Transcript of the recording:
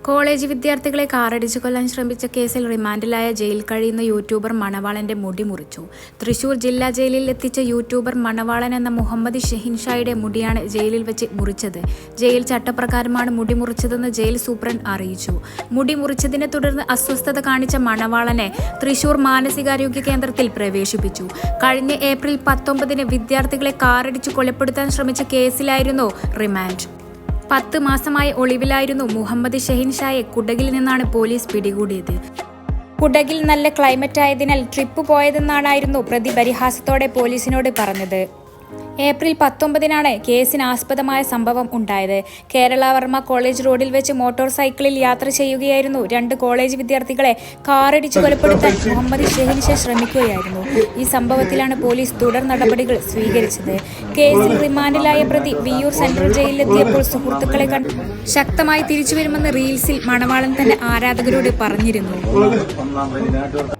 College വിദ്യാർത്ഥികളെ കാറടിച്ചു കൊല്ലാൻ ശ്രമിച്ച കേസിൽ റിമാൻഡിലായ ജയിൽ കഴിയുന്ന യൂട്യൂബർ മണവാളന്റെ മുടി മുറിച്ചു. തൃശൂർ ജില്ലാ ജയിലിൽ എത്തിച്ച യൂട്യൂബർ മണവാളൻ എന്ന മുഹമ്മദ് ഷെഹിൻഷായുടെ മുടിയാണ് ജയിലിൽ വെച്ച് മുറിച്ചത്. ജയിൽ ചട്ടപ്രകാരമാണ് മുടി മുറിച്ചതെന്ന് ജയിൽ സൂപ്രണ്ട് അറിയിച്ചു. മുടി മുറിച്ചതിനെ തുടർന്ന് അസ്വസ്ഥത കാണിച്ച മണവാളനെ തൃശൂർ മാനസികാരോഗ്യ കേന്ദ്രത്തിൽ പ്രവേശിപ്പിച്ചു. കഴിഞ്ഞ ഏപ്രിൽ 19 വിദ്യാർത്ഥികളെ കാറടിച്ചു കൊലപ്പെടുത്താൻ ശ്രമിച്ച കേസിലായിരുന്നു റിമാൻഡ്. 10 മാസമായി ഒളിവിലായിരുന്നു മുഹമ്മദ് ഷെഹിൻഷായെ കുടകിൽ നിന്നാണ് പോലീസ് പിടികൂടിയത്. കുടകിൽ നല്ല ക്ലൈമറ്റ് ആയതിനാൽ ട്രിപ്പ് പോയതെന്നാണായിരുന്നു പ്രതി പരിഹാസത്തോടെ പോലീസിനോട് പറഞ്ഞത്. ഏപ്രിൽ 19 കേസിനാസ്പദമായ സംഭവം ഉണ്ടായത്. കേരള വർമ്മ കോളേജ് റോഡിൽ വെച്ച് മോട്ടോർ സൈക്കിളിൽ യാത്ര ചെയ്യുകയായിരുന്നു 2 കോളേജ് വിദ്യാർത്ഥികളെ കാറടിച്ചു കൊലപ്പെടുത്താൻ മുഹമ്മദ് ഷെഹിൻഷാ ശ്രമിക്കുകയായിരുന്നു. ഈ സംഭവത്തിലാണ് പോലീസ് തുടർ നടപടികൾ സ്വീകരിച്ചത്. കേസിൽ റിമാൻഡിലായ പ്രതി വിയ്യൂർ സെൻട്രൽ ജയിലിലെത്തിയപ്പോൾ സുഹൃത്തുക്കളെ കണ്ട് ശക്തമായി തിരിച്ചുവരുമെന്ന് റീൽസിൽ മണവാളൻ തന്റെ ആരാധകരോട് പറഞ്ഞിരുന്നു.